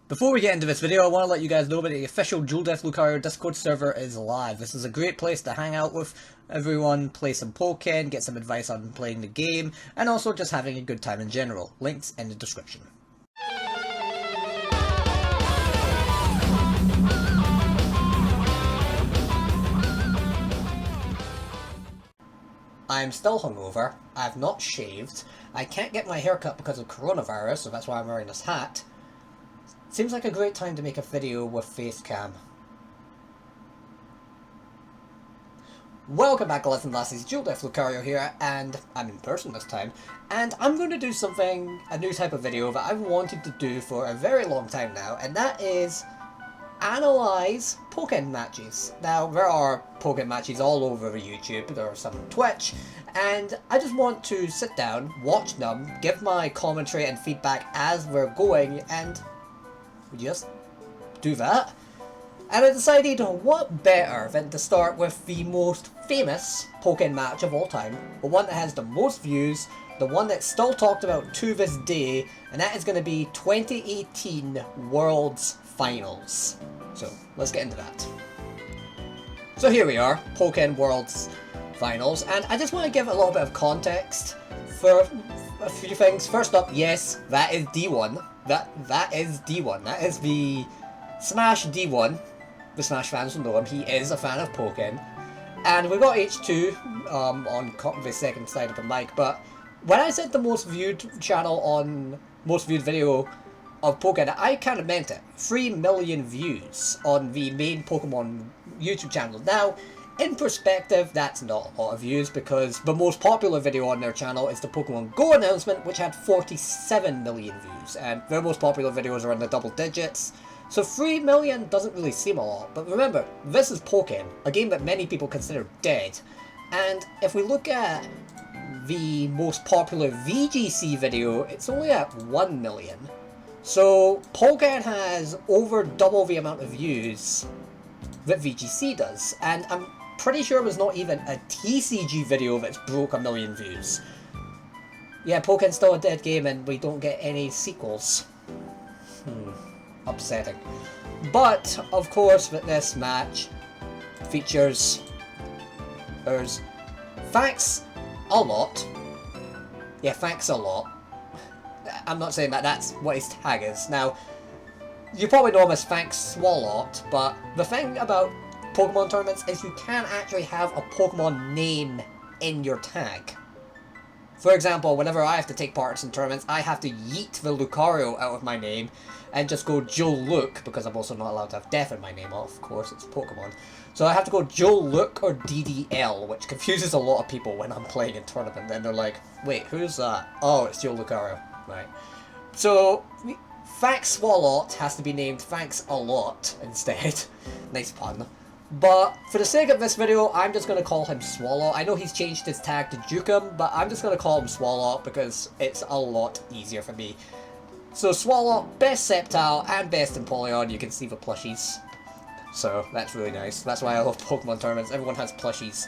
Before we get into this video, I want to let you guys know that the official DualDEATHLucario Discord server is live. This is a great place to hang out with everyone, play some Pokken, get some advice on playing the game, and also just having a good time in general. Links in the description. I'm still hungover, I've not shaved, I can't get my hair cut because of coronavirus, so that's why I'm wearing this hat. Seems like a great time to make a video with face cam. Welcome back, lads and lassies, DualDEATHLucario here, and I'm in person this time, and I'm going to do something, a new type of video that I've wanted to do for a very long time now, and that is analyze Pokken matches. Now, there are Pokken matches all over YouTube, there are some on Twitch, and I just want to sit down, watch them, give my commentary and feedback as we're going, and we just do that. And I decided, what better than to start with the most famous Pokken match of all time, the one that has the most views, the one that's still talked about to this day, and that is going to be 2018 Worlds Finals. So, let's get into that. So here we are, Pokken Worlds Finals, and I just want to give a little bit of context for a few things. First up, yes, that is D1. That is D1. That is the Smash D1. The Smash fans will know him. He is a fan of Pokken. And we got H2 on the second side of the mic. But when I said the most viewed channel on most viewed video of Pokken, I kind of meant it. 3 million views on the main Pokemon YouTube channel. Now, in perspective, that's not a lot of views because the most popular video on their channel is the Pokemon Go announcement, which had 47 million views, and their most popular videos are in the double digits. So 3 million doesn't really seem a lot, but remember, this is Pokken, a game that many people consider dead. And if we look at the most popular VGC video, it's only at 1 million. So Pokken has over double the amount of views that VGC does, and I'm pretty sure there's not even a TCG video that's broke 1 million views. Yeah, Pokken's still a dead game and we don't get any sequels. Upsetting. But, of course, that this match features... There's... Thanks a lot. Yeah, thanks a lot. I'm not saying that that's what his tag is. Now, you probably know him as Thanks Swalot, but the thing about Pokemon tournaments is you can't actually have a Pokemon name in your tag. For example, whenever I have to take part in tournaments, I have to yeet the Lucario out of my name and just go Joe Luke, because I'm also not allowed to have death in my name, of course, it's Pokemon. So I have to go Joe Luke or DDL, which confuses a lot of people when I'm playing in tournament, and they're like, wait, who's that? Oh, it's Joe Lucario, right. So, Thanks Swalot has to be named Thanks a Lot instead. Nice pun. But for the sake of this video, I'm just going to call him Swalot. I know he's changed his tag to Jukum, but I'm just going to call him Swalot because it's a lot easier for me. So Swalot, best Sceptile and best Empoleon. You can see the plushies. So that's really nice. That's why I love Pokemon tournaments. Everyone has plushies.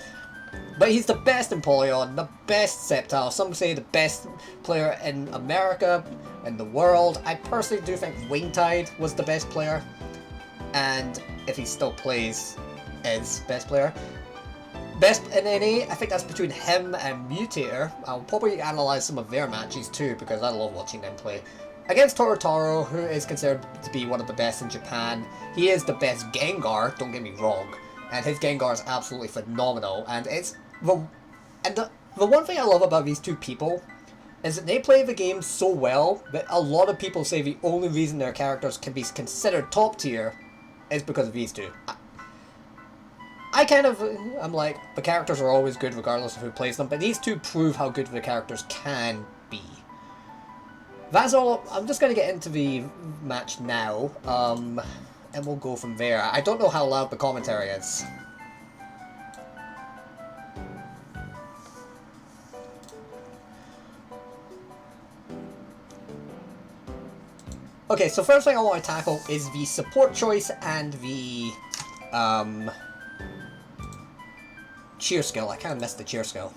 But he's the best Empoleon, the best Sceptile. Some say the best player in America, in the world. I personally do think Wingtide was the best player. And if he still plays, is best player. Best in NA, I think that's between him and Mutator. I'll probably analyse some of their matches too, because I love watching them play. Against Torotoro, who is considered to be one of the best in Japan. He is the best Gengar, don't get me wrong. And his Gengar is absolutely phenomenal. And it's the one thing I love about these two people is that they play the game so well that a lot of people say the only reason their characters can be considered top tier is because of these two. I'm like, the characters are always good regardless of who plays them, but these two prove how good the characters can be. That's all. I'm just going to get into the match now, and we'll go from there. I don't know how loud the commentary is. Okay, so first thing I want to tackle is the support choice and the cheer skill. I kind of missed the cheer skill.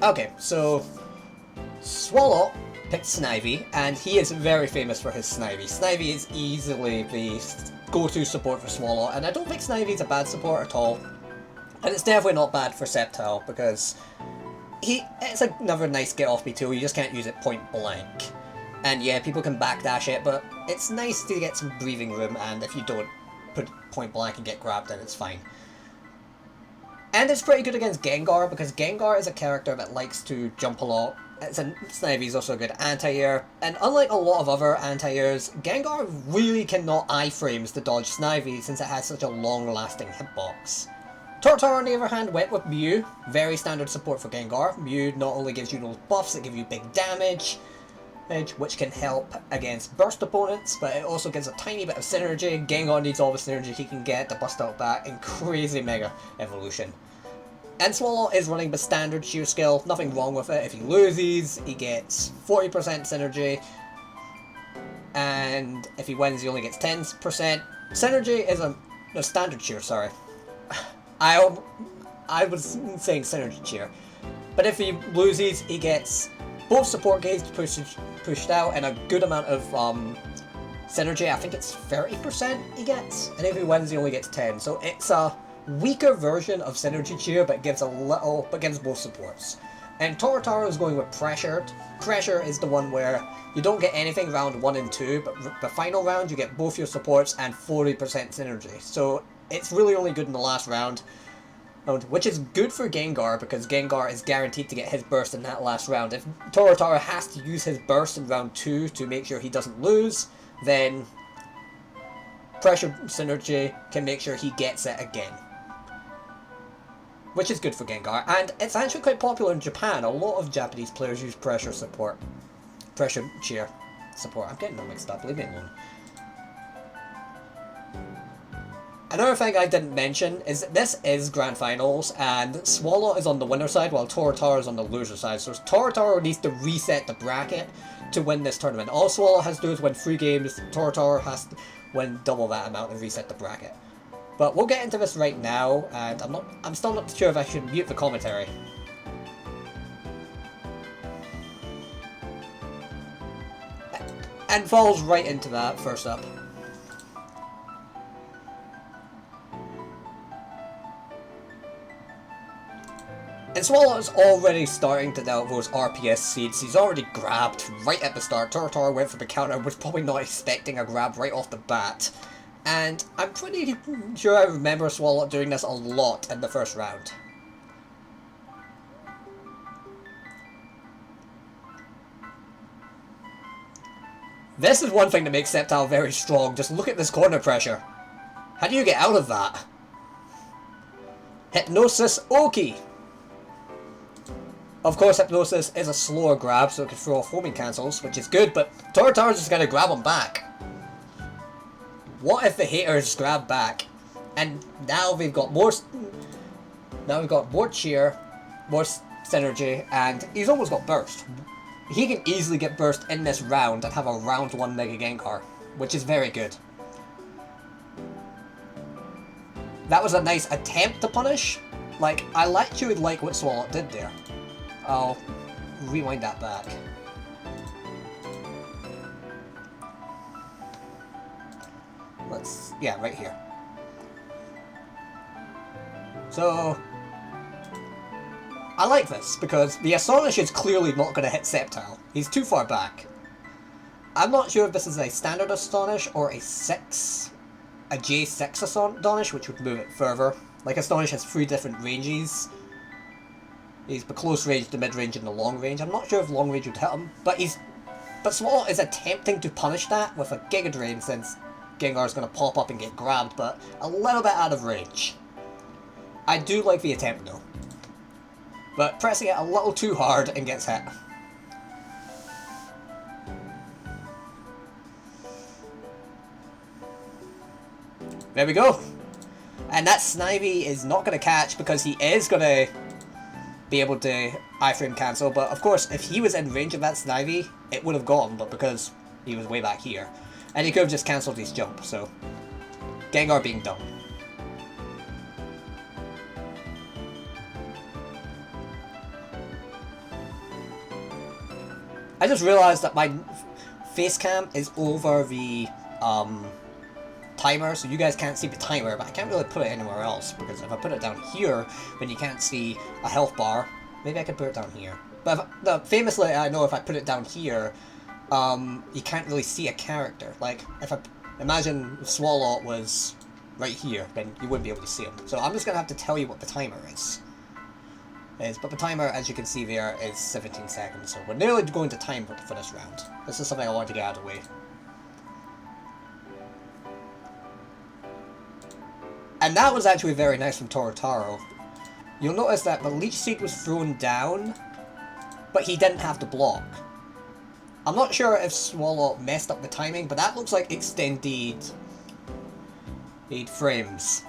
Okay, so Swalot picked Snivy, and he is very famous for his Snivy. Snivy is easily the go-to support for Swallow, and I don't think Snivy is a bad support at all. And it's definitely not bad for Sceptile, because it's another nice get-off-me tool, you just can't use it point blank. And yeah, people can backdash it, but it's nice to get some breathing room, and if you don't put point blank and get grabbed, then it's fine. And it's pretty good against Gengar, because Gengar is a character that likes to jump a lot. Snivy is also a good anti-air, and unlike a lot of other anti-airs, Gengar really cannot iframes to dodge Snivy since it has such a long-lasting hitbox. Tortar, on the other hand, went with Mew, very standard support for Gengar. Mew not only gives you those buffs, it gives you big damage, which can help against burst opponents, but it also gives a tiny bit of synergy. Gengar needs all the synergy he can get to bust out back in crazy mega evolution. And Swallow is running the standard sheer skill, nothing wrong with it. If he loses, he gets 40% synergy, and if he wins, he only gets 10%. Synergy is no, standard sheer, sorry. I was saying synergy cheer. But if he loses, he gets both support gauge pushed out and a good amount of synergy. I think it's 30% he gets, and if he wins, he only gets 10. So it's a weaker version of synergy cheer, but gives both supports. And Tortar is going with pressured. Pressure is the one where you don't get anything round 1 and 2, but the final round you get both your supports and 40% synergy. So it's really only good in the last round, which is good for Gengar, because Gengar is guaranteed to get his burst in that last round. If Tortar has to use his burst in round 2 to make sure he doesn't lose, then pressure synergy can make sure he gets it again. Which is good for Gengar, and it's actually quite popular in Japan. A lot of Japanese players use pressure support. Pressure cheer support. I'm getting them mixed up, leave me alone. Another thing I didn't mention is that this is Grand Finals, and Swallow is on the winner side while Tortar is on the loser side. So Tortar needs to reset the bracket to win this tournament. All Swallow has to do is win 3 games, Tortar has to win double that amount and reset the bracket. But we'll get into this right now, and I'm still not sure if I should mute the commentary. And falls right into that, first up. And Swallow is already starting to develop those RPS seeds. He's already grabbed right at the start. Tortar went for the counter, was probably not expecting a grab right off the bat. And I'm pretty sure I remember Swallow doing this a lot in the first round. This is one thing that makes Sceptile very strong. Just look at this corner pressure. How do you get out of that? Hypnosis Oki. Of course, Hypnosis is a slower grab, so it can throw off homing cancels, which is good, but Tortar's just gonna grab him back. What if the haters grab back? And now we've got more. Now we've got more cheer, more synergy, and he's almost got burst. He can easily get burst in this round and have a round 1 Mega Gengar, which is very good. That was a nice attempt to punish. Like, I actually like what Swallow did there. I'll rewind that back. Yeah, right here. So, I like this, because the Astonish is clearly not going to hit Sceptile. He's too far back. I'm not sure if this is a standard Astonish or a J6 Astonish, which would move it further. Like, Astonish has 3 different ranges. He's the close range, the mid range, and the long range. I'm not sure if long range would hit him, but Swallow is attempting to punish that with a Giga Drain, since Gengar's going to pop up and get grabbed, but a little bit out of range. I do like the attempt though, but pressing it a little too hard and gets hit. There we go. And that Snivy is not going to catch, because he is going to be able to iframe cancel, but of course if he was in range of that Snivy, it would have gone, but because he was way back here, and he could have just cancelled his jump, so Gengar being dumb. I just realised that my face cam is over the timer, so you guys can't see the timer, but I can't really put it anywhere else, because if I put it down here, then you can't see a health bar. Maybe I could put it down here. But famously, I know if I put it down here, you can't really see a character. Like, if I imagine if Swallow was right here, then you wouldn't be able to see him. So I'm just going to have to tell you what the timer is. But the timer, as you can see there, is 17 seconds, so we're nearly going to time for this round. This is something I want to get out of the way. And that was actually very nice from Torotaro. You'll notice that the Leech Seed was thrown down, but he didn't have to block. I'm not sure if Swallow messed up the timing, but that looks like extended 8 frames.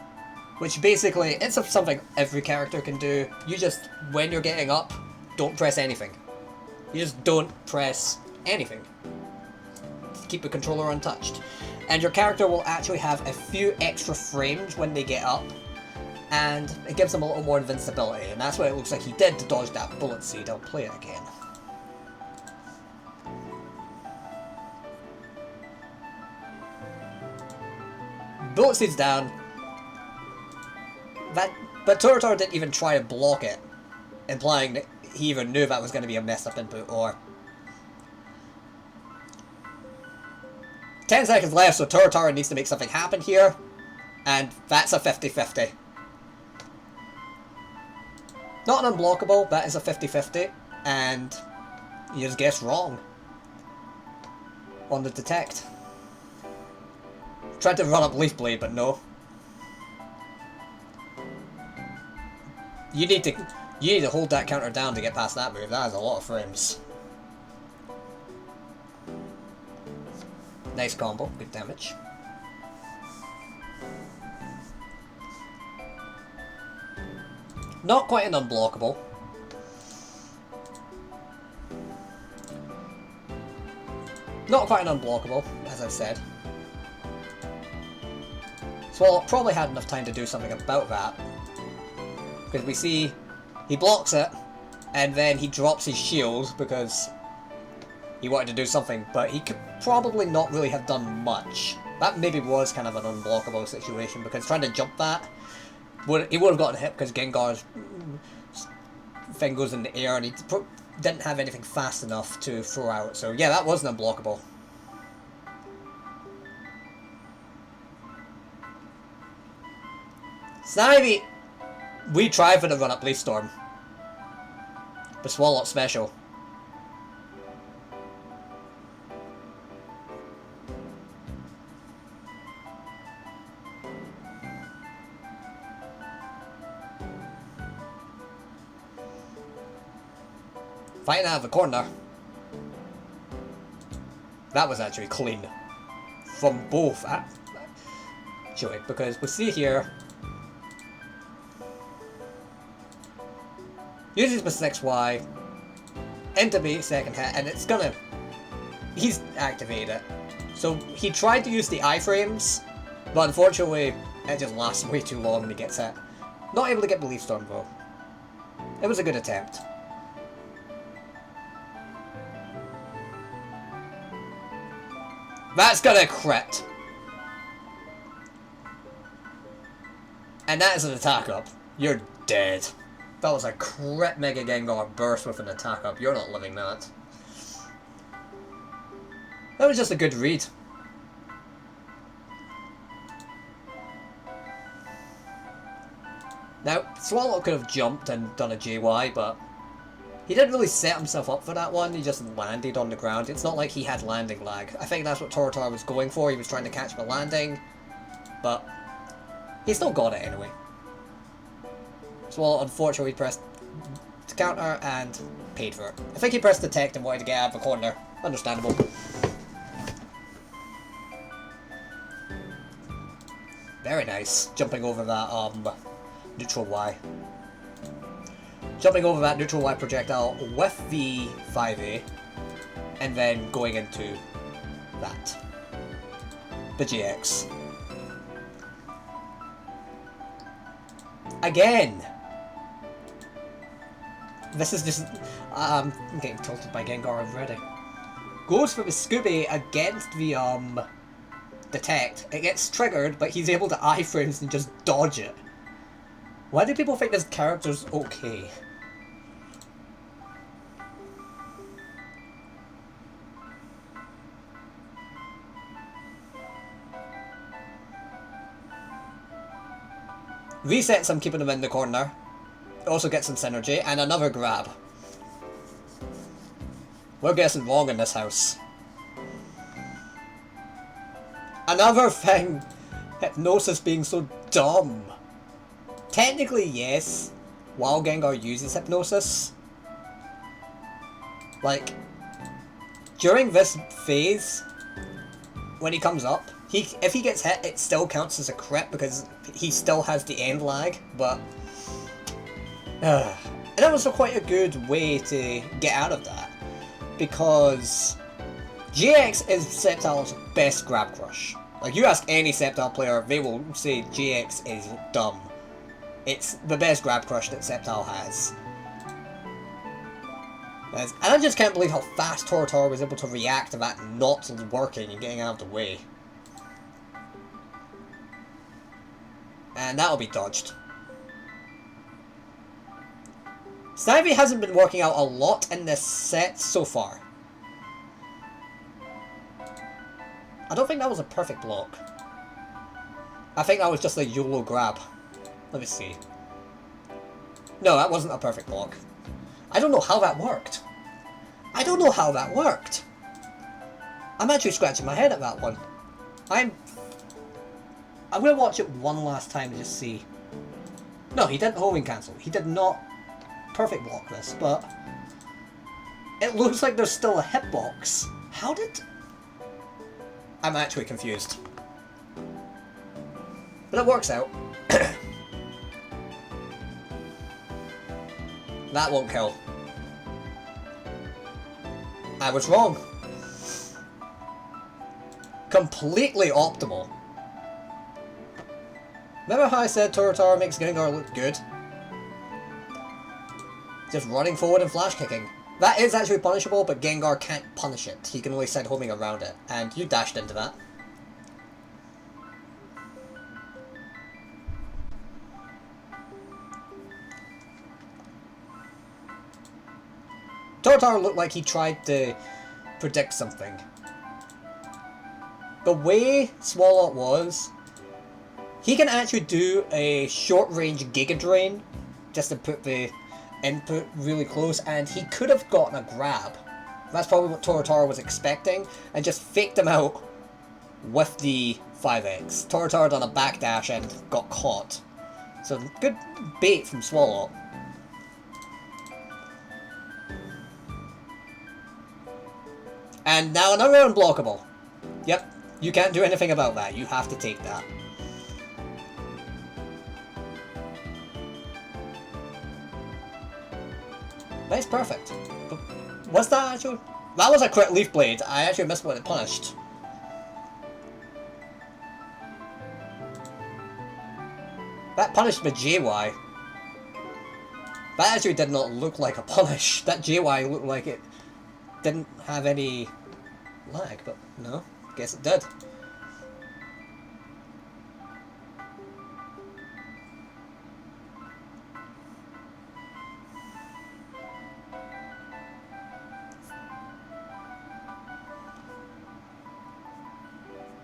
Which basically, it's something every character can do. You just, when you're getting up, don't press anything. You just don't press anything. Keep the controller untouched. And your character will actually have a few extra frames when they get up, and it gives them a little more invincibility, and that's what it looks like he did to dodge that bullet seed. I'll play it again. Bullet seed's down. But Torotaro didn't even try to block it, implying that he even knew that was going to be a messed up input, or... 10 seconds left, so Torotaro needs to make something happen here, and that's a 50-50. Not an unblockable, that is a 50-50, and you just guessed wrong on the detect. Tried to run up Leaf Blade, but no. You need to hold that counter down to get past that move. That is a lot of frames. Nice combo, good damage. Not quite an unblockable. Not quite an unblockable, as I've said. Swallow probably had enough time to do something about that. Because we see he blocks it, and then he drops his shield because he wanted to do something, but he could probably not really have done much. That maybe was kind of an unblockable situation, because trying to jump that, he would have gotten hit because Gengar's thing goes in the air, and he didn't have anything fast enough to throw out. So yeah, that wasn't unblockable. Snivy! We tried for the run-up Leaf Storm. The Swallow special. Fighting out of the corner. That was actually clean. From both. Actually, because we see here. Uses the 6Y. Into the second hit, and it's gonna. He's activated it. So he tried to use the iframes, but unfortunately, it just lasts way too long and he gets hit. Not able to get the Leaf Storm though. It was a good attempt. That's gonna crit. And that is an attack up. You're dead. That was a crit Mega Gengar burst with an attack up. You're not living that. That was just a good read. Now, Swallow could have jumped and done a JY, but he didn't really set himself up for that one. He just landed on the ground. It's not like he had landing lag. I think that's what Torotaro was going for. He was trying to catch the landing, but he still got it anyway. Swallow unfortunately pressed the counter and paid for it. I think he pressed detect and wanted to get out of the corner. Understandable. Very nice. Jumping over that neutral Y. Jumping over that neutral Y projectile with the 5A, and then going into that. The GX. Again! This is just... I'm getting tilted by Gengar already. goes for the Scooby against the, detect. It gets triggered, but he's able to iframes and just dodge it. Why do people think this character's okay? Resets him, keeping him in the corner. Also gets some synergy, and another grab. We're guessing wrong in this house. Another thing, Hypnosis being so dumb. Technically, yes, while Gengar uses Hypnosis. Like, during this phase, when he comes up, if he gets hit, it still counts as a crit because he still has the end lag, but... and that was quite a good way to get out of that, because GX is Sceptile's best grab crush. Like, you ask any Sceptile player, they will say GX is dumb. It's the best grab crush that Sceptile has. And I just can't believe how fast Torotar was able to react to that not working and getting out of the way. And that'll be dodged. Snivy hasn't been working out a lot in this set so far. I don't think that was a perfect block. I think that was just a YOLO grab. Let me see. No, that wasn't a perfect block. I don't know how that worked. I don't know how that worked. I'm actually scratching my head at that one. I'm going to watch it one last time to just see. No, he didn't homing cancel. He did not perfect block this, but it looks like there's still a hitbox. How did... I'm actually confused. But it works out. That won't kill. I was wrong. Completely optimal. Remember how I said Torotar makes Gengar look good? Just running forward and flash kicking. That is actually punishable, but Gengar can't punish it. He can only send homing around it. And you dashed into that. Torotar looked like he tried to predict something. The way Swalot was, he can actually do a short-range Giga Drain, just to put the input really close, and he could have gotten a grab. That's probably what Torotar was expecting, and just faked him out with the 5x. Torotar done a backdash and got caught. So good bait from Swalot. And now another unblockable. Yep, you can't do anything about that. You have to take that. Nice, perfect. But was that actually... That was a crit Leaf Blade. I actually missed what it punished. That punished my JY. That actually did not look like a punish. That JY looked like it didn't have any lag, but no, guess it did.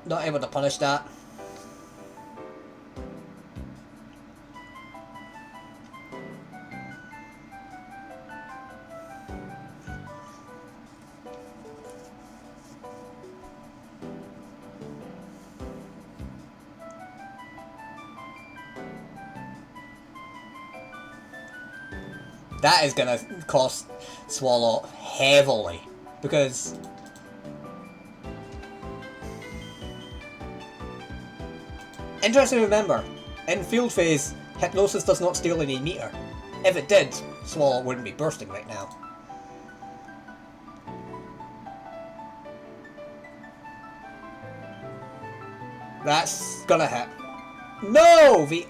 Not able to punish that. That is gonna cost Swalot heavily, because interesting to remember, in field phase, Hypnosis does not steal any meter. If it did, Swalot wouldn't be bursting right now. That's gonna hit. No! The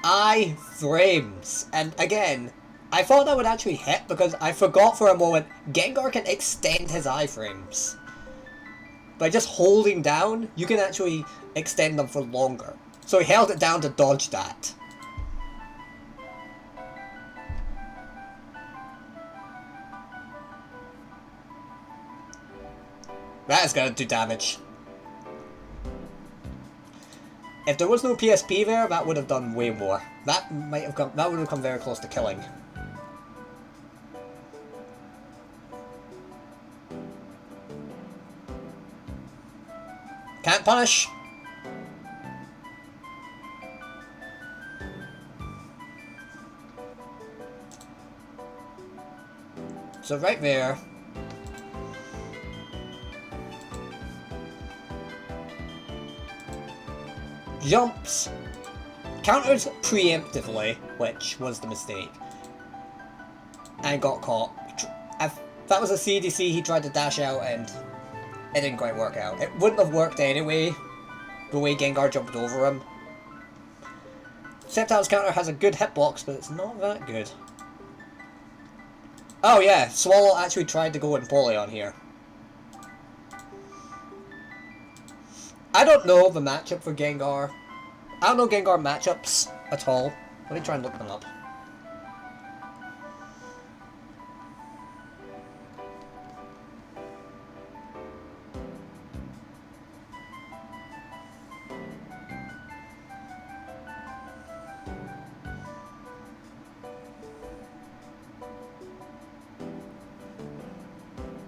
I-frames. And again, I thought that would actually hit because I forgot for a moment Gengar can extend his iframes. By just holding down, you can actually extend them for longer. So he held it down to dodge that. That is gonna do damage. If there was no PSP there, that would have done way more. That would have come very close to killing. Can't punish. So right there. Jumps. Counters preemptively, which was the mistake. And got caught. If that was a CDC, he tried to dash out and it didn't quite work out. It wouldn't have worked anyway, the way Gengar jumped over him. Sceptile's counter has a good hitbox, but it's not that good. Oh yeah, Swallow actually tried to go Empoleon here. I don't know the matchup for Gengar. I don't know Gengar matchups at all. Let me try and look them up.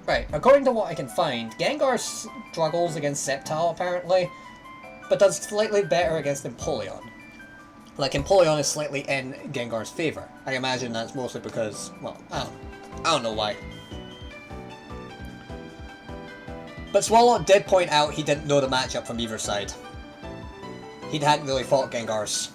Right, according to what I can find, Gengar struggles against Sceptile apparently, but does slightly better against Empoleon. Like, Empoleon is slightly in Gengar's favour. I imagine that's mostly because, well, I don't know why. But Swallow did point out he didn't know the matchup from either side. He hadn't really fought Gengars.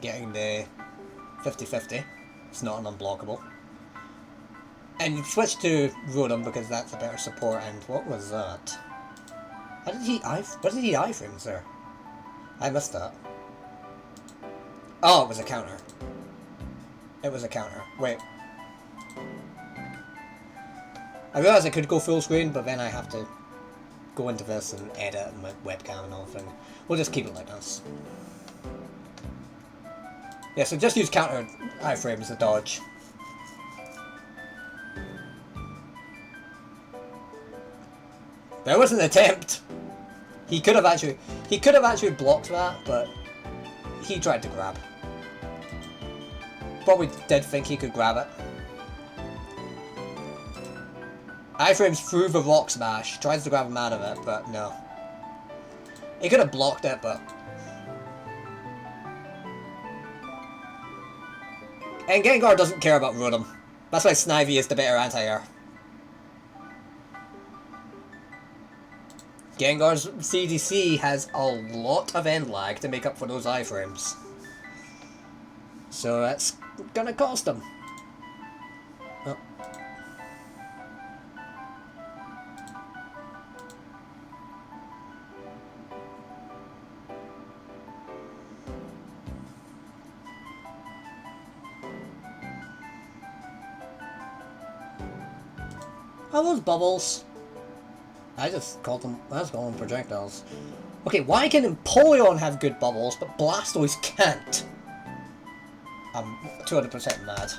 Getting the 50-50. It's not an unblockable. And you switch to Rotom because that's a better support, and what was that? What did he iframes there? I missed that. Oh, it was a counter. It was a counter. Wait. I realised I could go full screen, but then I have to go into this and edit my webcam and everything. We'll just keep it like this. Yeah, so just use counter iframes to dodge. There was an attempt. He could have actually blocked that, but he tried to grab. Probably did think he could grab it. Iframes through the rock smash, tries to grab him out of it, but no. He could have blocked it, but. And Gengar doesn't care about Rotom. That's why Snivy is the better anti-air. Gengar's CDC has a lot of end lag to make up for those iframes. So that's gonna cost him. Oh. Are those bubbles? I just called them projectiles. Okay, why can Empoleon have good bubbles, but Blastoise can't? I'm 200% mad.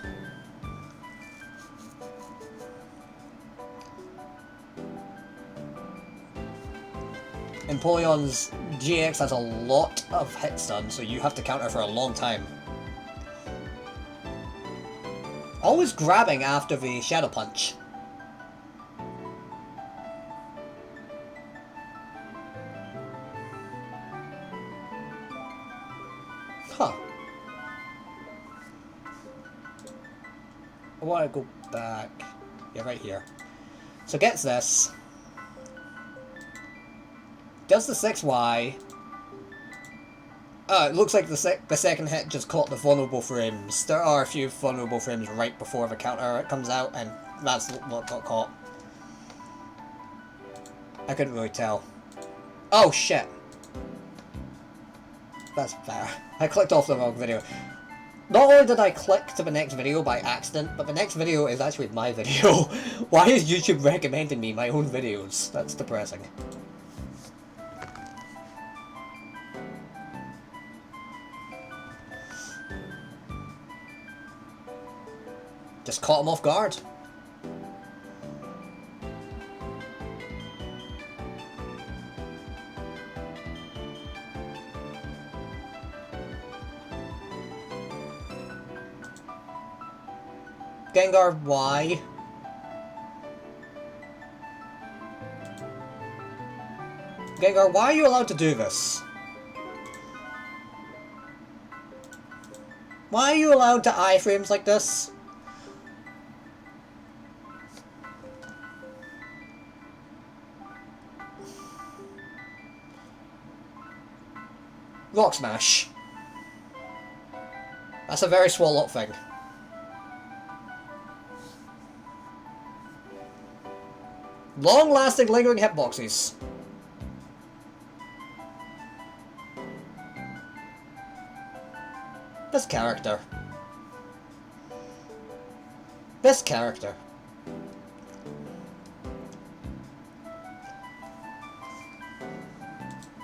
Empoleon's GX has a lot of hit stun, so you have to counter for a long time. Always grabbing after the Shadow Punch. Huh. I want to go back. Yeah, right here. So gets this. Does the 6Y. It looks like the second hit just caught the vulnerable frames. There are a few vulnerable frames right before the counter comes out, and that's what got caught. I couldn't really tell. Oh shit! That's fair. I clicked off the wrong video. Not only did I click to the next video by accident, but the next video is actually my video. Why is YouTube recommending me my own videos? That's depressing. Just caught him off guard. Gengar, why? Gengar, why are you allowed to do this? Why are you allowed to iframes like this? Rock Smash. That's a very Swallow thing. Long-lasting, lingering hitboxes. This character. This character.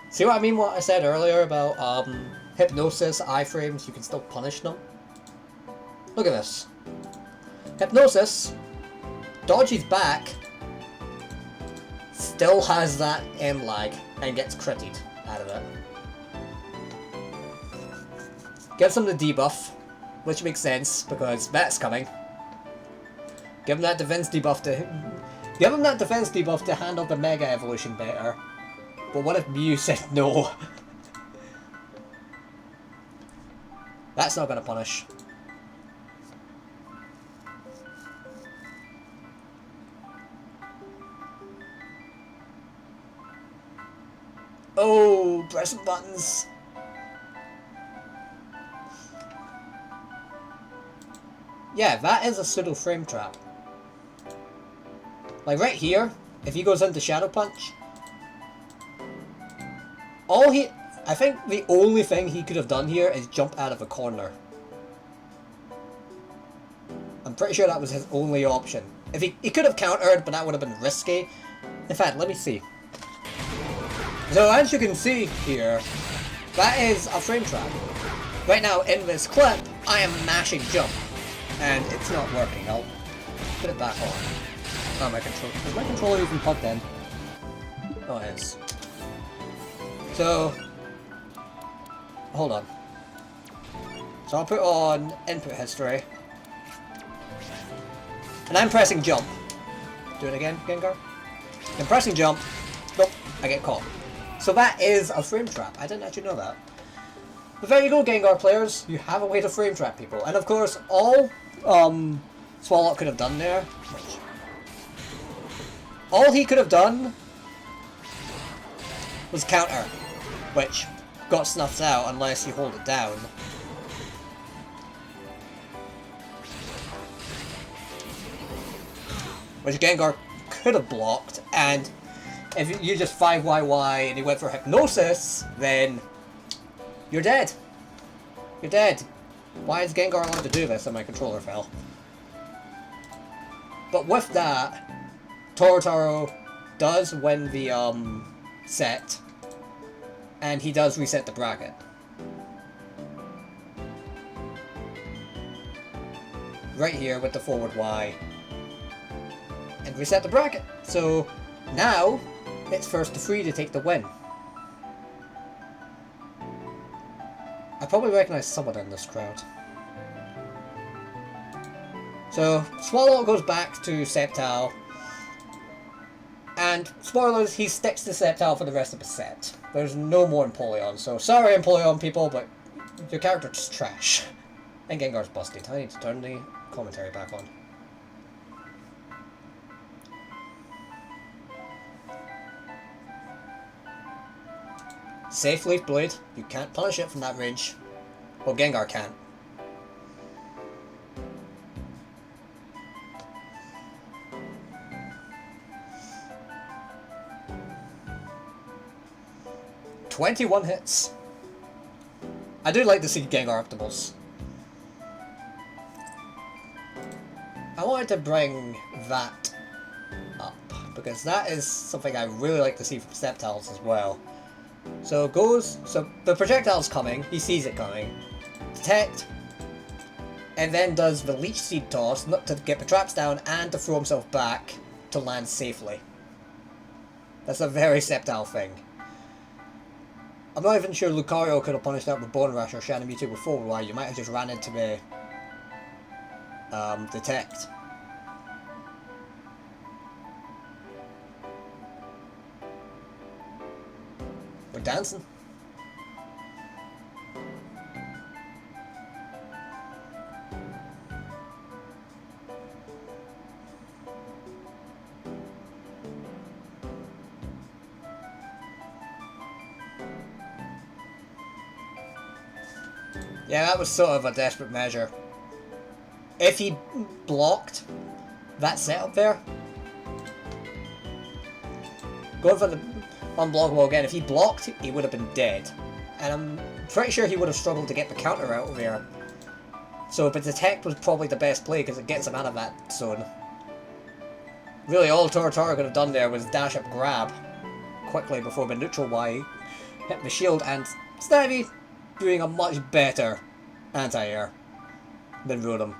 See what I mean? What I said earlier about Hypnosis, iframes, you can still punish them? Look at this. Hypnosis, dodges back, still has that M lag, and gets critted out of it. Gives him the debuff, which makes sense, because that's coming. Give him that defense debuff to handle the Mega Evolution better. But what if Mew said no? That's not gonna punish. Oh, pressing buttons. Yeah, that is a pseudo frame trap. Like right here, if he goes into Shadow Punch, I think the only thing he could have done here is jump out of a corner. I'm pretty sure that was his only option. If he could have countered, but that would have been risky. In fact, let me see. So as you can see here, that is a frame trap. Right now in this clip, I am mashing jump, and it's not working. I'll put it back on. Oh, my controller. Is my controller even plugged in? Oh, it is. So, hold on. So I'll put on input history. And I'm pressing jump. Do it again, Gengar. I'm pressing jump. Nope, I get caught. So that is a frame trap. I didn't actually know that. But there you go, Gengar players. You have a way to frame trap people. And of course, all Swallow could have done there. All he could have done was counter, which got snuffed out unless you hold it down. Which Gengar could have blocked, and if you just 5YY and he went for Hypnosis, then you're dead. You're dead. Why is Gengar allowed to do this? And my controller fell. But with that, Totoro does win the set, and he does reset the bracket. Right here with the forward Y. And reset the bracket. So now it's first to 3 to take the win. I probably recognize someone in this crowd. So Swallow goes back to Sceptile. And spoilers, he sticks to Sceptile for the rest of the set. There's no more Empoleon, so sorry Empoleon people, but your character's just trash. And Gengar's busted. I need to turn the commentary back on. Safe Leaf Blade. You can't punish it from that range. Well, Gengar can't. "21 hits. I do like to see Gengar Optimals. I wanted to bring that up, because that is something I really like to see from Sceptiles as well. So it goes, so the projectile's coming, he sees it coming, detect, and then does the Leech Seed Toss, not to get the traps down and to throw himself back to land safely. That's a very Sceptile thing. I'm not even sure Lucario could have punished that with Bone Rush or Shadow Mewtwo before, why you might have just ran into the detect. We're dancing. Yeah, that was sort of a desperate measure. If he blocked that setup there, going for the unblockable again, if he blocked, he would have been dead. And I'm pretty sure he would have struggled to get the counter out of there. So the detect was probably the best play because it gets him out of that zone. Really, all Torterra could have done there was dash up grab quickly before the neutral Y hit the shield, and Snivy doing a much better anti-air than Rotom.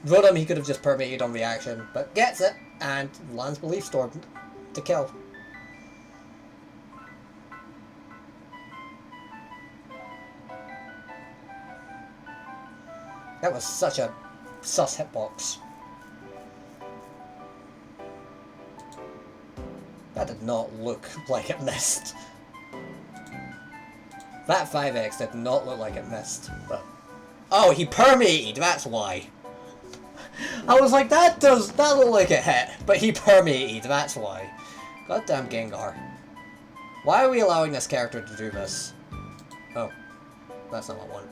Rotom he could have just permeated on reaction, but gets it and lands Belief Storm to kill. That was such a sus hitbox. That did not look like it missed. That 5x did not look like it missed, but... Oh, he permeated, that's why. I was like, that looked like it hit, but he permeated, that's why. Goddamn Gengar. Why are we allowing this character to do this? Oh, that's not what I want.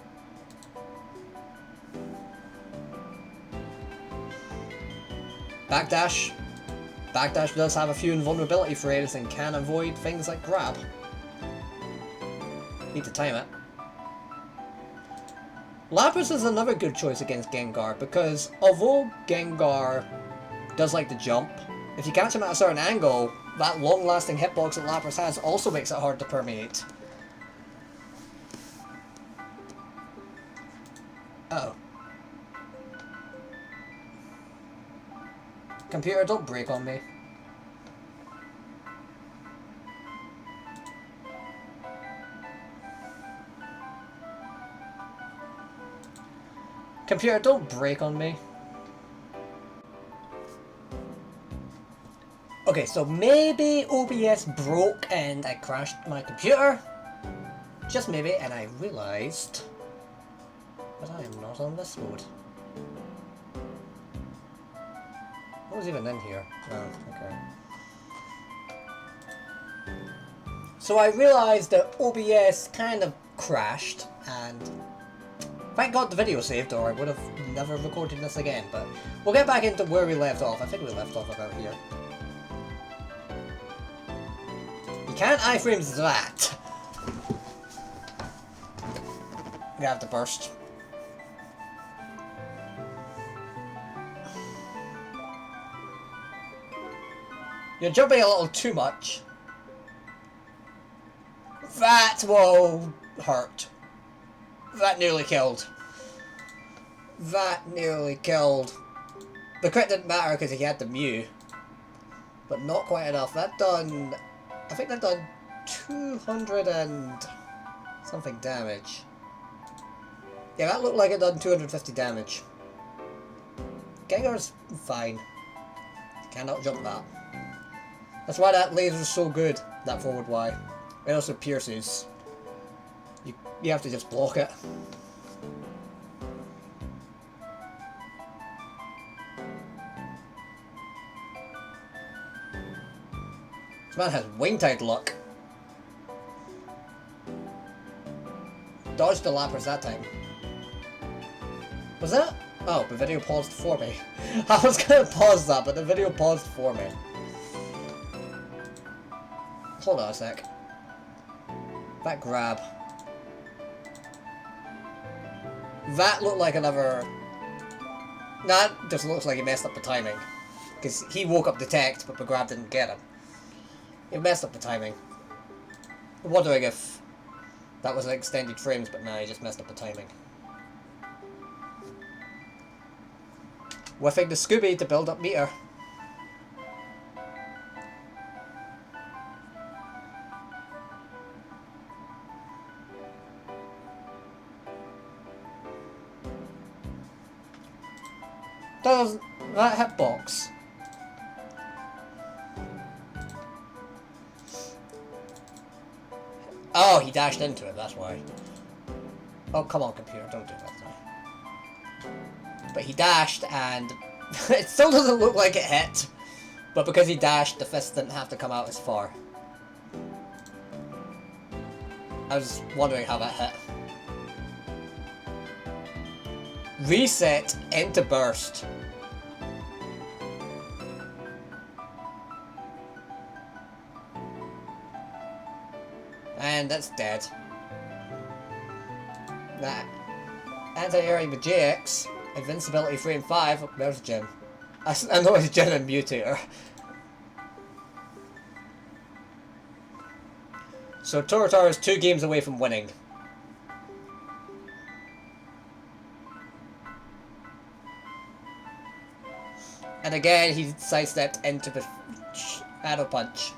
Backdash. Backdash does have a few invulnerability frames and can avoid things like grab. Need to time it. Lapras is another good choice against Gengar because although Gengar does like to jump, if you catch him at a certain angle, that long-lasting hitbox that Lapras has also makes it hard to permeate. Uh oh. Computer, don't break on me. Computer, don't break on me. Okay, so maybe OBS broke and I crashed my computer. Just maybe, and I realised that I am not on this mode. What was even in here? Oh, okay. So I realised that OBS kind of crashed, and thank God the video saved, or I would have never recorded this again, but we'll get back into where we left off. I think we left off about here. You can't iframes that! We have to burst. You're jumping a little too much. That will hurt. That nearly killed. That nearly killed. The crit didn't matter because he had the Mew. But not quite enough. That done... I think that done 200 and something damage. Yeah, that looked like it done 250 damage. Gengar's fine. Cannot jump that. That's why that laser's so good, that forward Y. It also pierces. You have to just block it. This man has Wing-Tide luck. dodged the Lapras that time. Was that? Oh, the video paused for me. I was gonna pause that, but the video paused for me. Hold on a sec. That grab. That looked like another... That just looks like he messed up the timing. Because he woke up Detect, but the grab didn't get him. He messed up the timing. I'm wondering if that was extended frames, but no, he just messed up the timing. Whiffing the Scooby to build up meter. Does that hitbox? Oh, he dashed into it, that's why. Oh, come on, computer, don't do that now. But he dashed, and it still doesn't look like it hit. But because he dashed, the fist didn't have to come out as far. I was wondering how that hit. Reset into burst. And that's dead. That anti-air with JX, invincibility frame 5, oh, there's Jin. I know it's Jin and Mutator. So Torotar is 2 games away from winning. And again, he sidestepped into the Shadow Punch.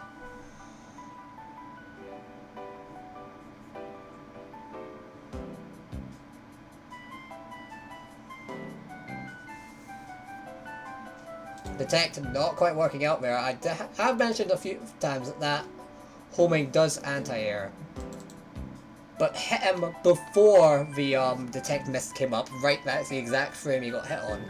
Detect not quite working out there. I've mentioned a few times that homing does anti-air. But hit him before the Detect Mist came up. Right, that's the exact frame he got hit on.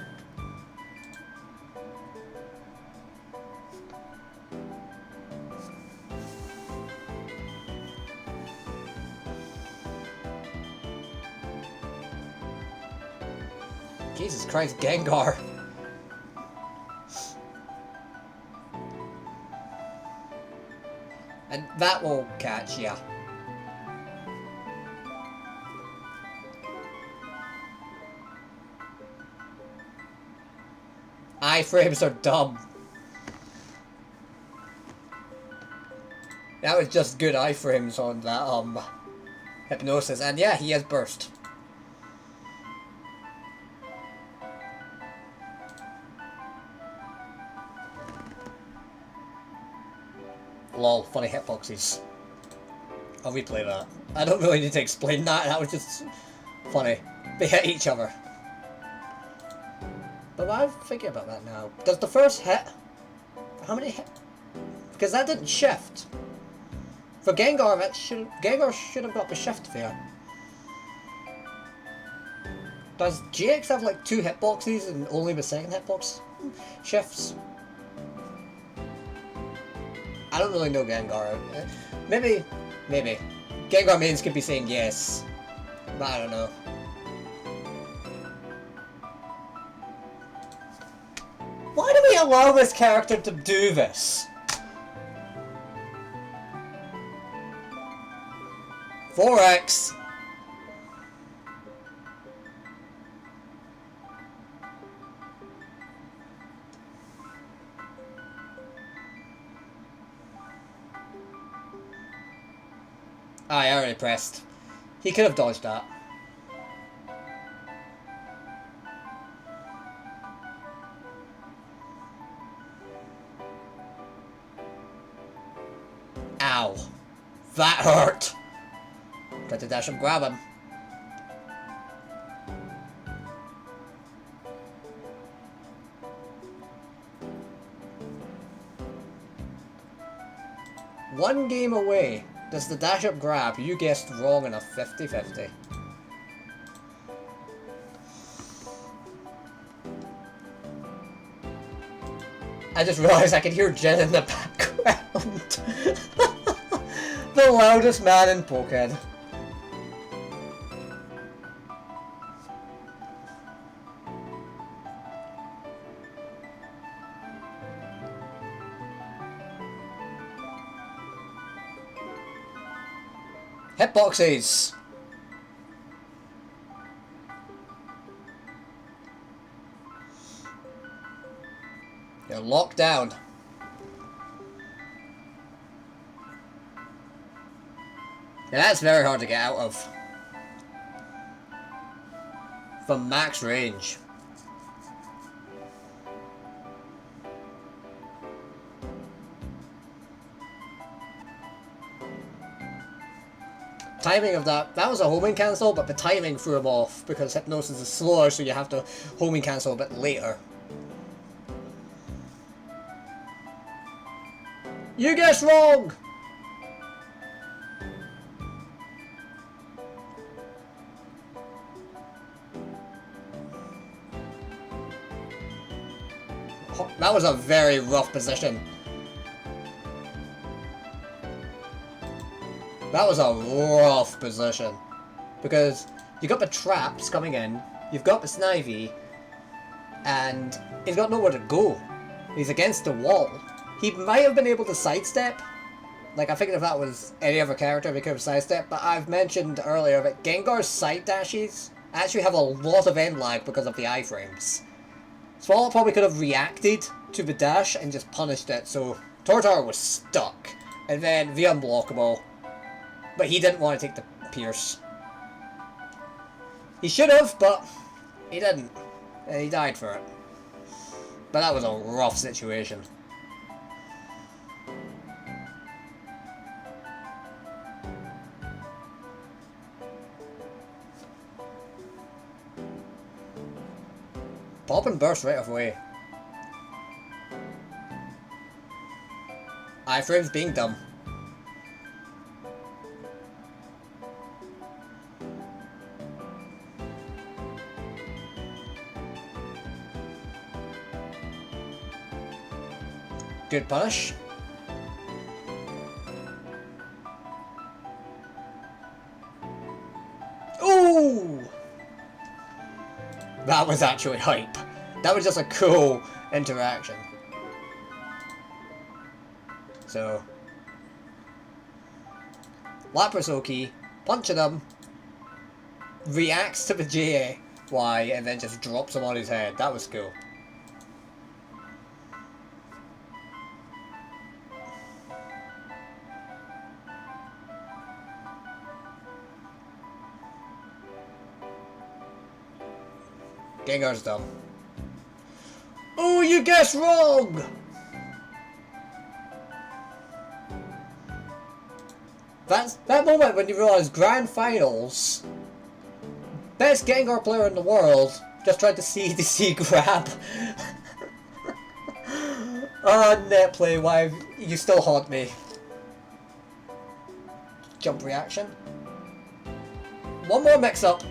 Jesus Christ, Gengar. And that will catch, yeah. Iframes are dumb. That was just good iframes on that Hypnosis, and yeah, he has burst. Lol, funny hitboxes. I'll replay that. I don't really need to explain that, that was just funny. They hit each other. But I'm thinking about that now. Does the first hit... How many hit? Because that didn't shift. For Gengar, Gengar should have got the shift there. Does GX have like 2 hitboxes and only the second hitbox shifts? I don't really know Gengar. Maybe. Gengar mains could be saying yes. But I don't know. Why do we allow this character to do this? 4x. I already pressed. He could have dodged that. Ow. That hurt. Tried to dash him, grab him. One game away. Does the dash up grab? You guessed wrong in a 50-50. I just realized I can hear Jen in the background. The loudest man in Pokken. Hitboxes! You're locked down. Yeah, that's very hard to get out of. From max range. Timing of that was a homing cancel, but the timing threw him off because hypnosis is slower, so you have to homing cancel a bit later. You guessed wrong! That was a very rough position. That was a rough position. Because you got the traps coming in, you've got the Snivy, and he's got nowhere to go. He's against the wall. He might have been able to sidestep. Like, I think if that was any other character, they could have sidestepped, but I've mentioned earlier that Gengar's side dashes actually have a lot of end lag because of the iframes. Swallow probably could have reacted to the dash and just punished it, so Tortar was stuck. And then the unblockable. But he didn't want to take the Pierce. He should have, but he didn't. And he died for it. But that was a rough situation. Pop and burst right away. Iframes being dumb. Good punish. Ooh! That was actually hype. That was just a cool interaction. So, Lapras Oki, punching him, reacts to the JY, and then just drops him on his head. That was cool. Gengar's dumb. Oh, you guessed wrong! That's that moment when you realise Grand Finals, best Gengar player in the world just tried to CDC grab. Net play, why you still haunt me. Jump reaction. One more mix up.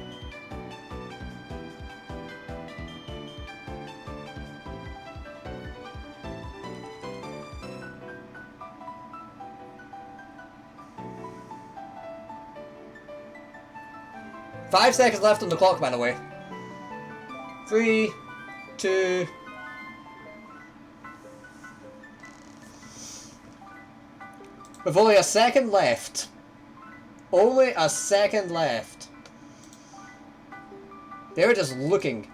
Five seconds left on the clock, by the way. 3, 2. With only a second left. Only a second left. They were just looking.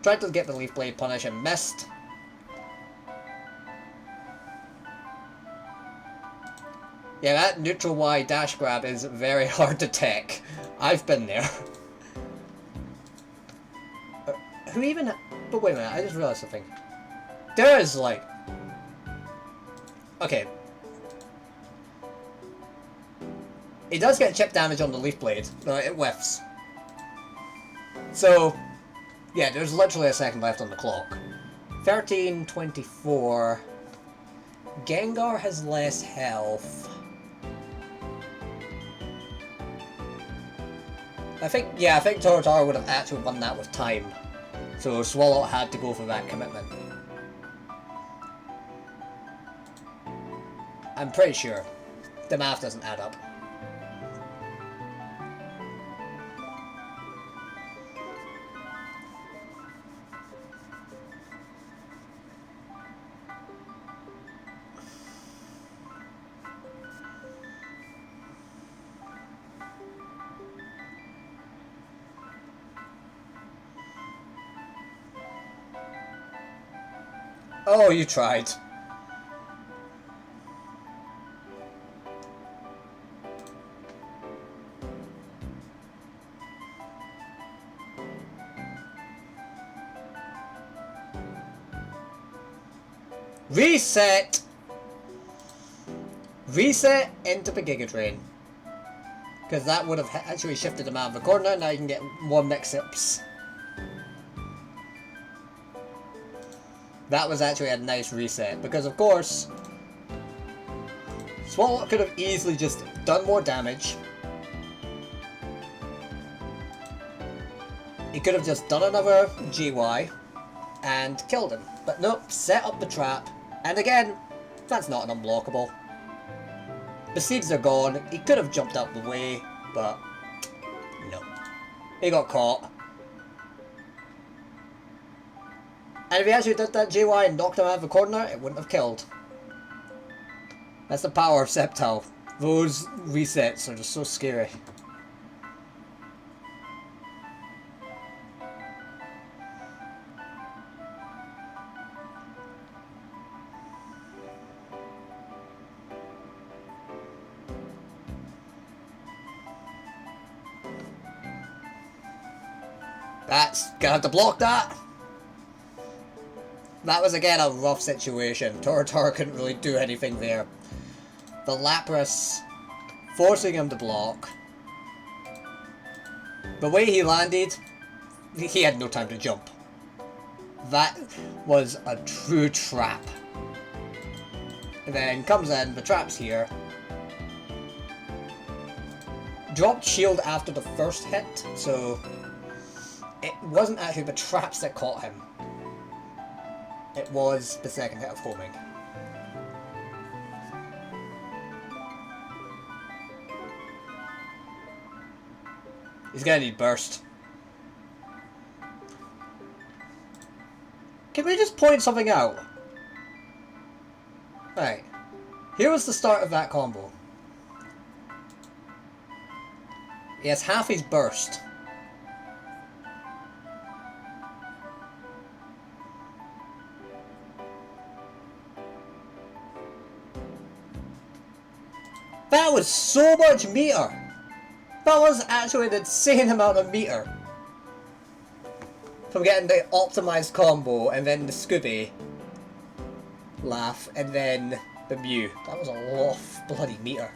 Tried to get the Leaf Blade punish and missed. Yeah, that neutral Y dash grab is very hard to tech. I've been there. Who even... But wait a minute, I just realized something. There is, like... Okay. It does get chip damage on the Leaf Blade. No, it whiffs. So... Yeah, there's literally a second left on the clock. 13:24. Gengar has less health. I think Tortar would have actually won that with time. So Swallow had to go for that commitment. I'm pretty sure. The math doesn't add up. Oh, you tried. Reset! Reset into the Giga Drain. Because that would have actually shifted him out of the corner, now you can get more mix-ups. That was actually a nice reset, because of course, Swallow could have easily just done more damage. He could have just done another GY and killed him. But nope, set up the trap. And again, that's not an unblockable. The seeds are gone. He could have jumped out the way, but no. He got caught. And if he actually did that GY and knocked him out of the corner, it wouldn't have killed. That's the power of Sceptile. Those resets are just so scary. That's gonna have to block that. That was again a rough situation. Torotor couldn't really do anything there. The Lapras forcing him to block. The way he landed, he had no time to jump. That was a true trap. And then comes in, the trap's here. Dropped shield after the first hit, so it wasn't actually the traps that caught him. It was the second hit of homing. He's gonna need burst. Can we just point something out? Right. Here was the start of that combo. He has half his burst. That was so much meter! That was actually an insane amount of meter. From getting the optimized combo, and then the Scooby laugh, and then the Mew. That was a lot of bloody meter.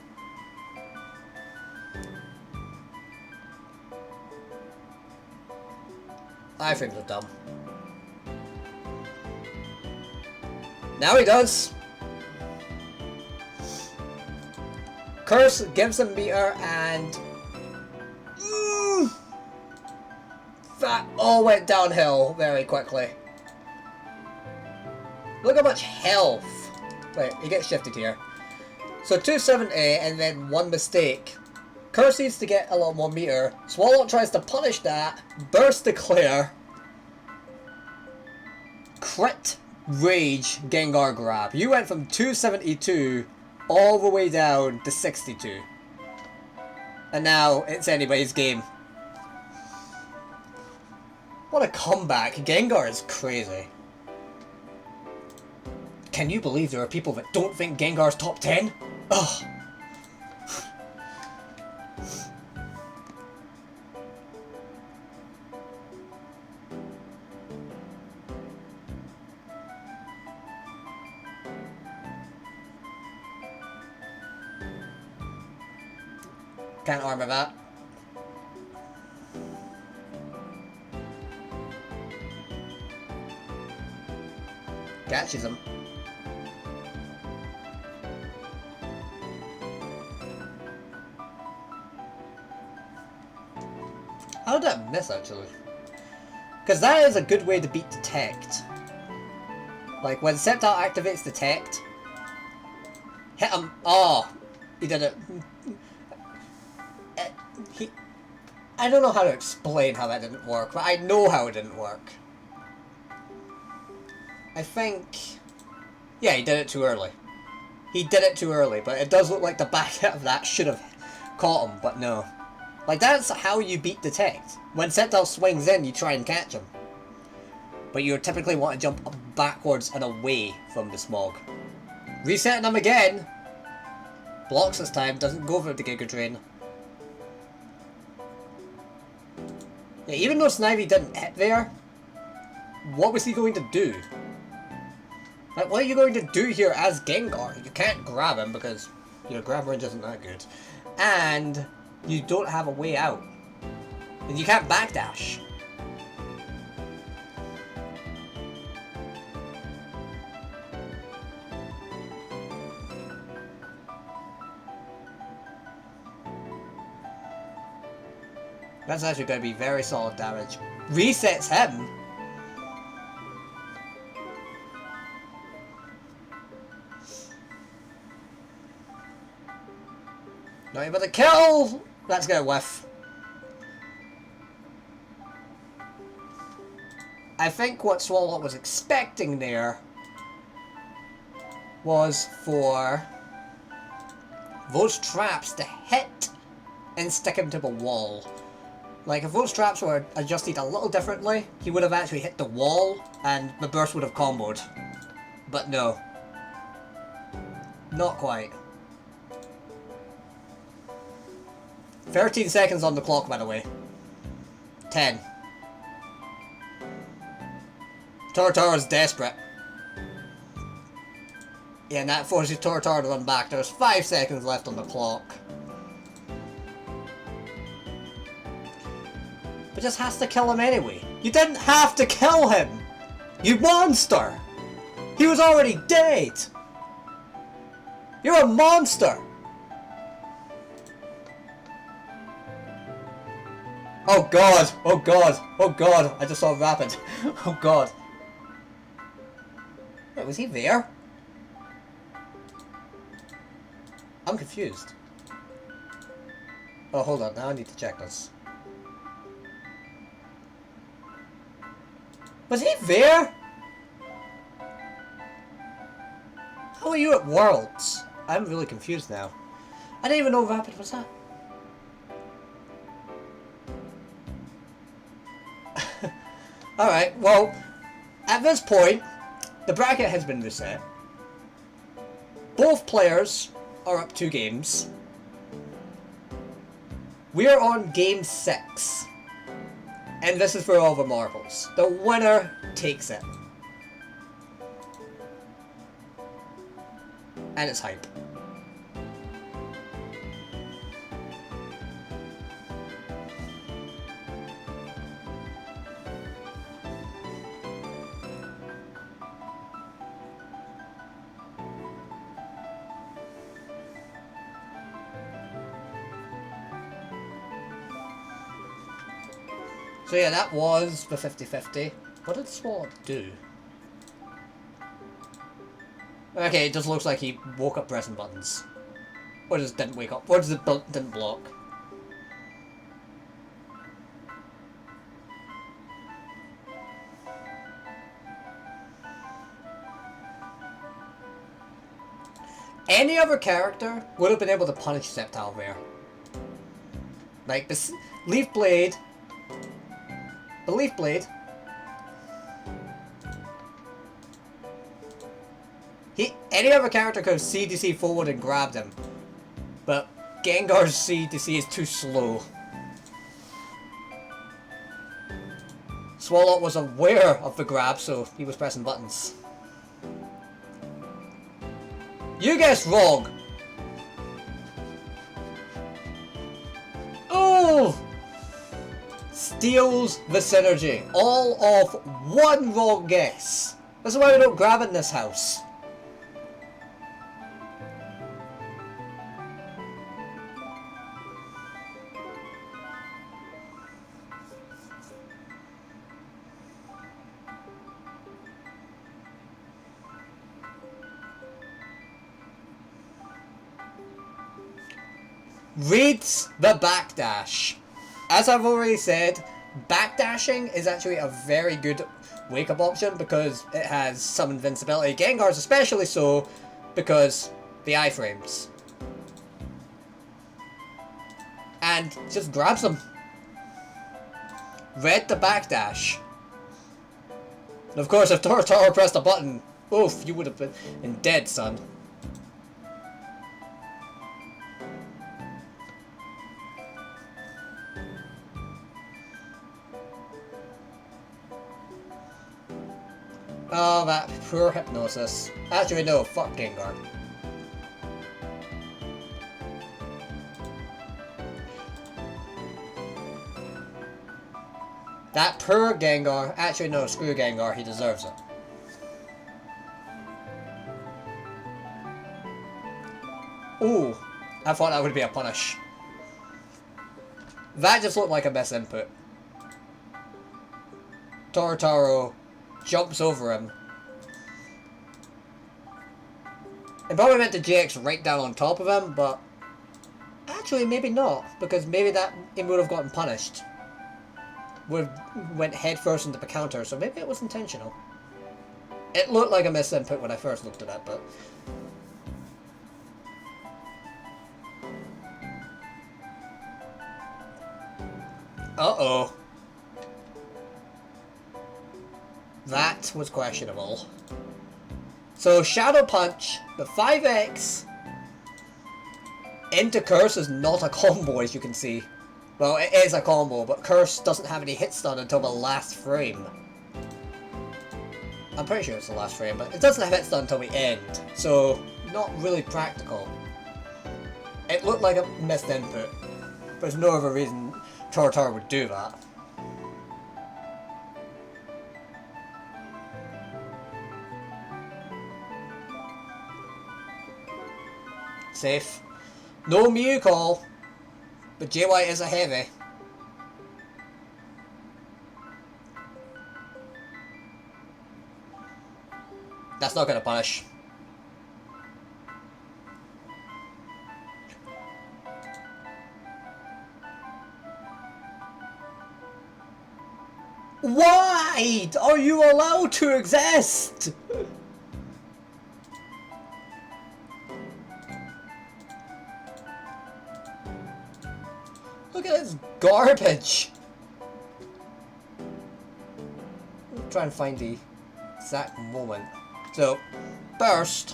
I think they're dumb. Now he does! Curse gives him meter and that all went downhill very quickly. Look how much health. Wait, he gets shifted here. So 270 and then one mistake. Curse needs to get a lot more meter. Swallow tries to punish that. Burst Declare. Crit Rage Gengar Grab. You went from 272 all the way down to 62. And now it's anybody's game. What a comeback. Gengar is crazy. Can you believe there are people that don't think Gengar's top 10? Ugh. Can't armor that. Catches him. How did I miss actually? Because that is a good way to beat Detect. Like when Sceptile activates Detect, hit him. Oh, he did it. I don't know how to explain how that didn't work, but I know how it didn't work. I think... yeah, he did it too early. He did it too early, but it does look like the back hit of that should have caught him, but no. Like, that's how you beat Detect. When Sceptile swings in, you try and catch him. But you typically want to jump backwards and away from the smog. Resetting them again. Blocks this time, doesn't go for the Giga Drain. Yeah, even though Snivy didn't hit there, what was he going to do? Like, what are you going to do here as Gengar? You can't grab him because your grab range isn't that good. And you don't have a way out. And you can't backdash. That's actually going to be very solid damage. Resets him. Not able to kill! That's going to whiff. I think what Swallow was expecting there was for those traps to hit and stick him to the wall. Like, if those traps were adjusted a little differently, he would have actually hit the wall and the burst would have comboed. But no. Not quite. 13 seconds on the clock, by the way. 10. Tortara's desperate. Yeah, and that forces Tortara to run back. There's 5 seconds left on the clock. But just has to kill him anyway. You didn't have to kill him! You monster! He was already dead! You're a monster! Oh god! Oh god! Oh god! I just saw Rapid. Oh god. Wait, was he there? I'm confused. Oh, hold on. Now I need to check this. Was he there? How are you at Worlds? I'm really confused now. I didn't even know Rapid was that. Alright, well, at this point, the bracket has been reset. Both players are up 2 games. We are on game 6. And this is for all the marbles. The winner takes it. And it's hype. So yeah, that was the 50-50. What did Swallow do? Okay, it just looks like he woke up pressing buttons. Or just didn't wake up. Or just didn't block. Any other character would have been able to punish Sceptile there. Like, this Leaf Blade. The Leaf Blade. Any other character could have CDC forward and grabbed him. But Gengar's CDC is too slow. Swallow was aware of the grab, so he was pressing buttons. You guessed wrong! Oh! Steals the synergy. All of one wrong guess. This is why we don't grab in this house. Reads the backdash. As I've already said, backdashing is actually a very good wake-up option because it has some invincibility. Gengar's especially so because the iframes. And just grabs them. Read the backdash. And of course, if Tortaro pressed a button, oof, you would have been dead, son. Oh, that poor hypnosis. Actually, no, fuck Gengar. That poor Gengar. Actually, no, screw Gengar, he deserves it. Ooh, I thought that would be a punish. That just looked like a misinput. Tortaro jumps over him. It probably meant to GX right down on top of him, but actually maybe not, because maybe that he would have gotten punished. Went head first into the counter, so maybe it was intentional. It looked like a misinput when I first looked at it, but uh-oh. That was questionable. So Shadow Punch, the 5X into Curse is not a combo, as you can see. Well, it is a combo, but Curse doesn't have any hit stun until the last frame. I'm pretty sure it's the last frame, but it doesn't have hit stun until the end, so not really practical. It looked like a missed input. There's no other reason Tortaro would do that. Safe. No Mew call, but JY is a heavy. That's not gonna punish. Why are you allowed to exist? Look at this garbage. I'll try and find the exact moment. So, burst,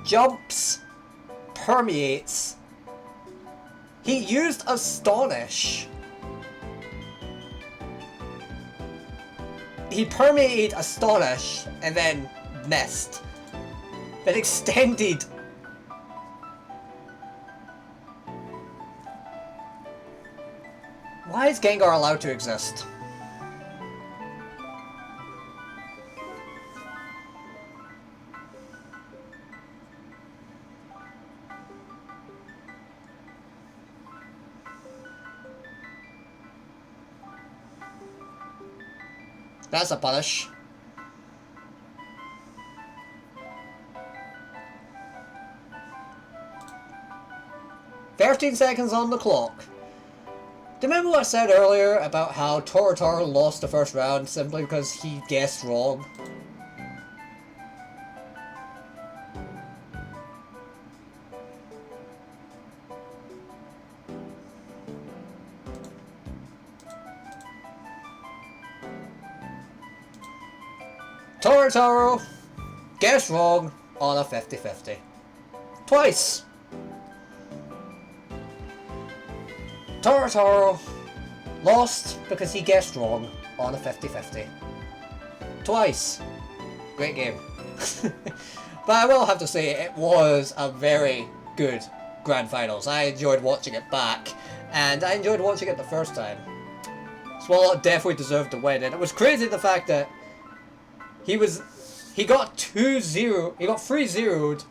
jumps, permeates. He used Astonish. He permeated Astonish and then missed. Then extended. Why is Gengar allowed to exist? That's a punish. "13 seconds on the clock." Do you remember what I said earlier about how Tortaro lost the first round simply because he guessed wrong? Tortaro guessed wrong on a 50-50. Twice. Tortaro lost because he guessed wrong on a 50-50. Twice. Great game. But I will have to say, it was a very good Grand Finals. I enjoyed watching it back, and I enjoyed watching it the first time. Swallow definitely deserved to win, and it was crazy the fact that he got 2-0, he got 3-0'd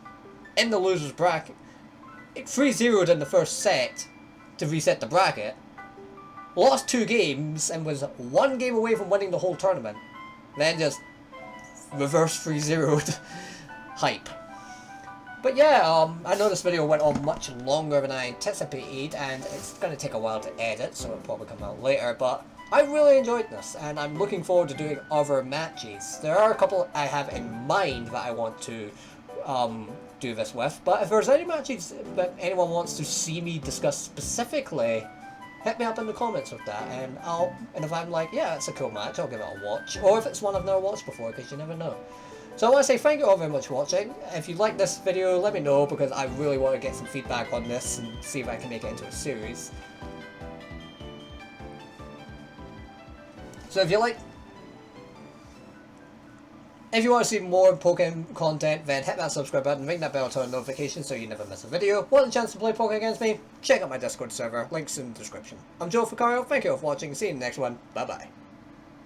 in the loser's bracket. 3-0'd in the first set to reset the bracket. Lost 2 games and was 1 game away from winning the whole tournament. Then just reverse 3-0'd hype. But yeah, I know this video went on much longer than I anticipated, and it's going to take a while to edit, so it'll probably come out later, but I really enjoyed this, and I'm looking forward to doing other matches. There are a couple I have in mind that I want to do this with, but if there's any matches that anyone wants to see me discuss specifically, hit me up in the comments with that, and if I'm like, yeah, it's a cool match, I'll give it a watch. Or if it's one I've never watched before, because you never know. So I want to say thank you all very much for watching. If you like this video, let me know, because I really want to get some feedback on this and see if I can make it into a series. So if you want to see more Pokemon content, then hit that subscribe button, ring that bell to turn notifications so you never miss a video. Want a chance to play Pokken against me? Check out my Discord server, links in the description. I'm DualDEATHLucario, thank you all for watching, see you in the next one, bye bye.